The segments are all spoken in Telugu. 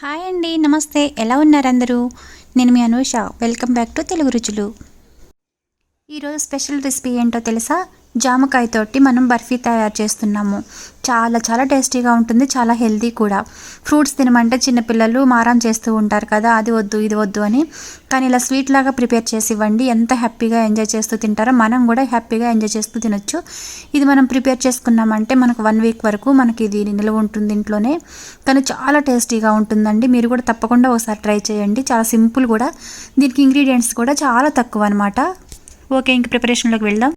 హాయ్ అండి, నమస్తే. ఎలా ఉన్నారు అందరూ? నేను మీ Anusha. Welcome back to Telugu Ruchulu. ఈరోజు స్పెషల్ రెసిపీ ఏంటో తెలుసా? జామకాయతోటి మనం బర్ఫీ తయారు చేస్తున్నాము. చాలా చాలా టేస్టీగా ఉంటుంది, చాలా హెల్తీ కూడా. ఫ్రూట్స్ తినమంటే చిన్నపిల్లలు మారం చేస్తూ ఉంటారు కదా, అది వద్దు ఇది వద్దు అని. కానీ ఇలా స్వీట్ లాగా ప్రిపేర్ చేసి ఇవ్వండి, ఎంత హ్యాపీగా ఎంజాయ్ చేస్తూ తింటారో. మనం కూడా హ్యాపీగా ఎంజాయ్ చేస్తూ తినొచ్చు. ఇది మనం ప్రిపేర్ చేసుకున్నామంటే మనకు 1 వీక్ వరకు మనకి ఇది నిల్వ ఉంటుంది ఇంట్లోనే. కానీ చాలా టేస్టీగా ఉంటుందండి. మీరు కూడా తప్పకుండా ఒకసారి ట్రై చేయండి. చాలా సింపుల్ కూడా. దీనికి ఇంగ్రీడియంట్స్ కూడా చాలా తక్కువ అనమాట. ఓకే, ఇంక ప్రిపరేషన్లోకి వెళ్దాం.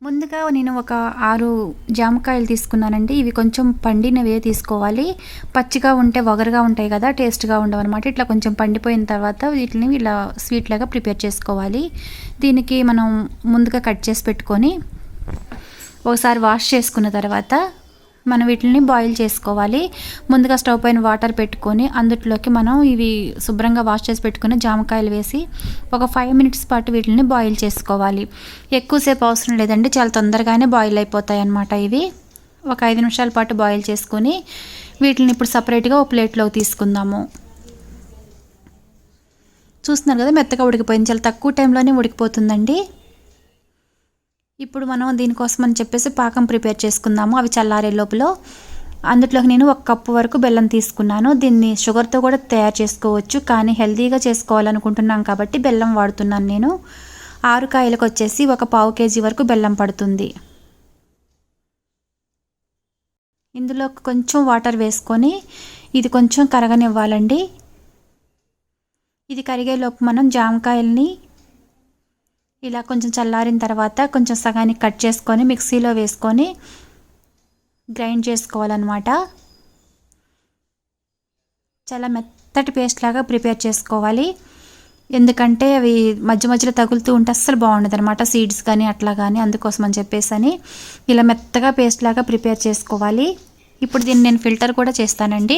ముందుగా నేను ఒక 6 జామకాయలు తీసుకున్నానండి. ఇవి కొంచెం పండినవే తీసుకోవాలి. పచ్చిగా ఉంటే వగరుగా ఉంటాయి కదా, టేస్ట్గా ఉండవు అనమాట. ఇట్లా కొంచెం పండిపోయిన తర్వాత వీటిని ఇలా స్వీట్ లాగా ప్రిపేర్ చేసుకోవాలి. దీనికి మనం ముందుగా కట్ చేసి పెట్టుకొని ఒకసారి వాష్ చేసుకున్న తర్వాత మనం వీటిని బాయిల్ చేసుకోవాలి. ముందుగా స్టవ్ పైన వాటర్ పెట్టుకొని అందులోకి మనం ఇవి శుభ్రంగా వాష్ చేసి పెట్టుకుని జామకాయలు వేసి ఒక 5 మినిట్స్ పాటు వీటిని బాయిల్ చేసుకోవాలి. ఎక్కువసేపు అవసరం లేదండి, చాలా తొందరగానే బాయిల్ అయిపోతాయి అన్నమాట. ఇవి ఒక 5 నిమిషాల పాటు బాయిల్ చేసుకొని వీటిని ఇప్పుడు సపరేట్గా ఒక ప్లేట్లోకి తీసుకుందాము. చూస్తున్నారు కదా, మెత్తగా ఉడికిపోయింది. చాలా తక్కువ టైంలోనే ఉడికిపోతుందండి. ఇప్పుడు మనం దీనికోసం అని చెప్పేసి పాకం ప్రిపేర్ చేసుకుందాము. అవి చల్లారే లోపల అందులోకి నేను 1 కప్పు వరకు బెల్లం తీసుకున్నాను. దీన్ని షుగర్తో కూడా తయారు చేసుకోవచ్చు, కానీ హెల్తీగా చేసుకోవాలనుకుంటున్నాం కాబట్టి బెల్లం వాడుతున్నాను నేను. 6 కాయలకు వచ్చేసి ఒక పావు కేజీ వరకు బెల్లం పడుతుంది. ఇందులో కొంచెం వాటర్ వేసుకొని ఇది కొంచెం కరగనివ్వాలండి. ఇది కరిగేలోపు మనం జామకాయల్ని ఇలా కొంచెం చల్లారిన తర్వాత కొంచెం సగానికి కట్ చేసుకొని మిక్సీలో వేసుకొని గ్రైండ్ చేసుకోవాలన్నమాట. చాలా మెత్తటి పేస్ట్ లాగా ప్రిపేర్ చేసుకోవాలి. ఎందుకంటే అవి మధ్య మధ్యలో తగులుతూ ఉంటే అస్సలు బాగుండదు అనమాట, సీడ్స్ కానీ అట్లా కానీ. అందుకోసం అని చెప్పేసి ఇలా మెత్తగా పేస్ట్ లాగా ప్రిపేర్ చేసుకోవాలి. ఇప్పుడు దీన్ని నేను ఫిల్టర్ కూడా చేస్తానండి.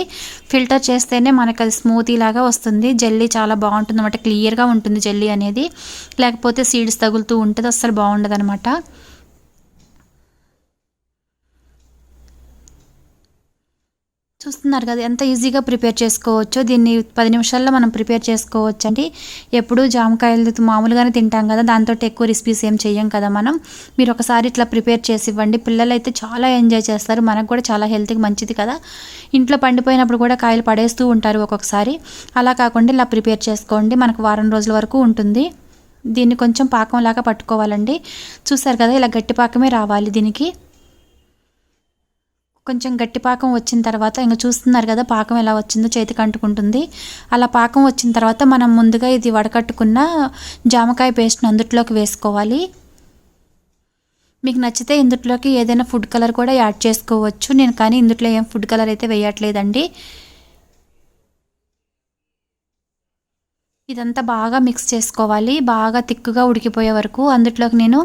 ఫిల్టర్ చేస్తేనే మనకు అది స్మూతీ లాగా వస్తుంది. జెల్లీ చాలా బాగుంటుంది అనమాట, క్లియర్గా ఉంటుంది జెల్లీ అనేది. లేకపోతే సీడ్స్ తగులుతూ ఉంటుంది, అస్సలు బాగుండదు అనమాట. చూస్తున్నారు కదా ఎంత ఈజీగా ప్రిపేర్ చేసుకోవచ్చో. దీన్ని 10 నిమిషాల్లో మనం ప్రిపేర్ చేసుకోవచ్చు అండి. ఎప్పుడు జామకాయలు మామూలుగానే తింటాం కదా, దాంతో ఎక్కువ రెసిపీస్ ఏం చెయ్యం కదా మనం. మీరు ఒకసారి ఇట్లా ప్రిపేర్ చేసి ఇవ్వండి, పిల్లలు అయితే చాలా ఎంజాయ్ చేస్తారు. మనకు కూడా చాలా హెల్త్కి మంచిది కదా. ఇంట్లో పండిపోయినప్పుడు కూడా కాయలు పడేస్తూ ఉంటారు ఒక్కొక్కసారి. అలా కాకుండా ఇలా ప్రిపేర్ చేసుకోండి, మనకు వారం రోజుల వరకు ఉంటుంది. దీన్ని కొంచెం పాకంలాగా పట్టుకోవాలండి. చూసారు కదా, ఇలా గట్టి పాకమే రావాలి దీనికి. కొంచెం గట్టి పాకం వచ్చిన తర్వాత ఇంకా చూస్తున్నారు కదా పాకం ఎలా వచ్చిందో, చేతికి అంటుకుంటుంది. అలా పాకం వచ్చిన తర్వాత మనం ముందుగా ఇది వడకట్టుకున్న జామకాయ పేస్ట్ని అందులోకి వేసుకోవాలి. మీకు నచ్చితే ఇందులోకి ఏదైనా ఫుడ్ కలర్ కూడా యాడ్ చేసుకోవచ్చు. నేను కానీ ఇందులో ఏం ఫుడ్ కలర్ అయితే వేయట్లేదండి. ఇదంతా బాగా మిక్స్ చేసుకోవాలి, బాగా తిక్కుగా ఉడికిపోయే వరకు. అందులోకి నేను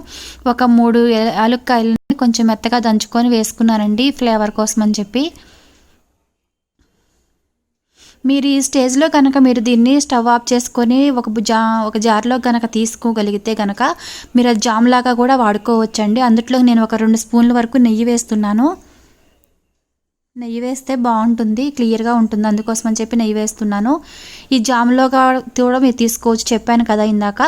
ఒక 3 యాలక్కాయలని కొంచెం మెత్తగా దంచుకొని వేసుకున్నానండి, ఫ్లేవర్ కోసం అని చెప్పి. మీరు ఈ స్టేజ్లో కనుక మీరు దీన్ని స్టవ్ ఆఫ్ చేసుకొని ఒక జార్లో కనుక తీసుకోగలిగితే కనుక మీరు అది జామ్ లాగా కూడా వాడుకోవచ్చండి. అందులో నేను ఒక 2 స్పూన్ల వరకు నెయ్యి వేస్తున్నాను. నెయ్యి వేస్తే బాగుంటుంది, క్లియర్గా ఉంటుంది, అందుకోసం అని చెప్పి నెయ్యి వేస్తున్నాను. ఈ జామ్లోగా కూడా మీరు తీసుకోవచ్చు, చెప్పాను కదా ఇందాక.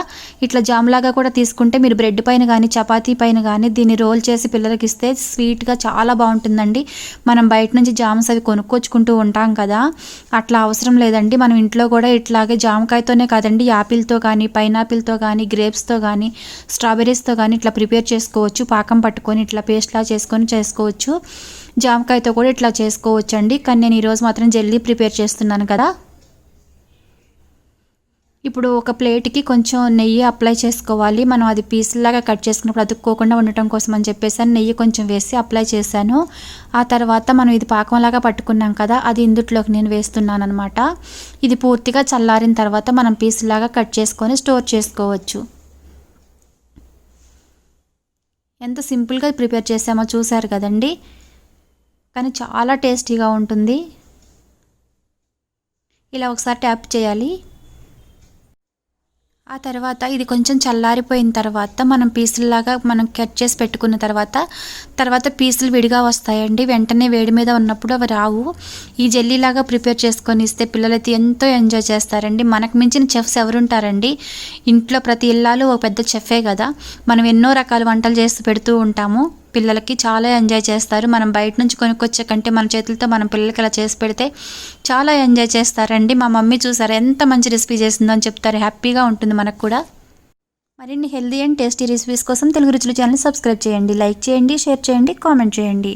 ఇట్లా జామ్లాగా కూడా తీసుకుంటే మీరు బ్రెడ్ పైన కానీ చపాతీ పైన కానీ దీన్ని రోల్ చేసి పిల్లలకి ఇస్తే స్వీట్గా చాలా బాగుంటుందండి. మనం బయట నుంచి జామ్స్ అవి కొనుక్కొచ్చుకుంటూ ఉంటాం కదా, అట్లా అవసరం లేదండి. మనం ఇంట్లో కూడా ఇట్లాగే జామకాయతోనే కాదండి, యాపిల్తో కానీ పైనాపిల్తో కానీ గ్రేప్స్తో కానీ స్ట్రాబెర్రీస్తో కానీ ఇట్లా ప్రిపేర్ చేసుకోవచ్చు. పాకం పట్టుకొని ఇట్లా పేస్ట్లా చేసుకోవచ్చు. జామకాయతో కూడా ఇట్లా చేసుకోవచ్చండి. కానీ నేను ఈరోజు మాత్రం జెల్లీ ప్రిపేర్ చేస్తున్నాను కదా. ఇప్పుడు ఒక ప్లేట్కి కొంచెం నెయ్యి అప్లై చేసుకోవాలి. మనం అది పీసులాగా కట్ చేసుకున్నప్పుడు అతుక్కోకుండా ఉండటం కోసం అని చెప్పేసి నెయ్యి కొంచెం వేసి అప్లై చేశాను. ఆ తర్వాత మనం ఇది పాకంలాగా పట్టుకున్నాం కదా, అది ఇందులోకి నేను వేస్తున్నాను అనమాట. ఇది పూర్తిగా చల్లారిన తర్వాత మనం పీసులాగా కట్ చేసుకొని స్టోర్ చేసుకోవచ్చు. ఎంత సింపుల్గా ప్రిపేర్ చేసామో చూసారు కదండి, కానీ చాలా టేస్టీగా ఉంటుంది. ఇలా ఒకసారి ట్యాప్ చేయాలి. ఆ తర్వాత ఇది కొంచెం చల్లారిపోయిన తర్వాత మనం పీసుల్లాగా మనం కట్ చేసి పెట్టుకున్న తర్వాత పీసులు విడిగా వస్తాయండి. వెంటనే వేడి మీద ఉన్నప్పుడు అవి రావు. ఈ జెల్లీలాగా ప్రిపేర్ చేసుకొని ఇస్తే పిల్లలైతే ఎంతో ఎంజాయ్ చేస్తారండి. మనకు మించిన చెఫ్స్ ఎవరుంటారండి? ఇంట్లో ప్రతి ఇల్లాలు ఒక పెద్ద చెఫే కదా. మనం ఎన్నో రకాల వంటలు చేసి పెడుతూ ఉంటాము. పిల్లలకి చాలా ఎంజాయ్ చేస్తారు. మనం బయట నుంచి కొనుక్కొచ్చే కంటే మన చేతులతో మనం పిల్లలకి అలా చేసి పెడితే చాలా ఎంజాయ్ చేస్తారండి. మా మమ్మీ చూసారు ఎంత మంచి రెసిపీ చేసిందో అని చెప్తారు. హ్యాపీగా ఉంటుంది మనకు కూడా. మరిన్ని హెల్దీ అండ్ టేస్టీ రెసిపీస్ కోసం తెలుగు రుచులు ఛానల్ సబ్స్క్రైబ్ చేయండి, లైక్ చేయండి, షేర్ చేయండి, కామెంట్ చేయండి.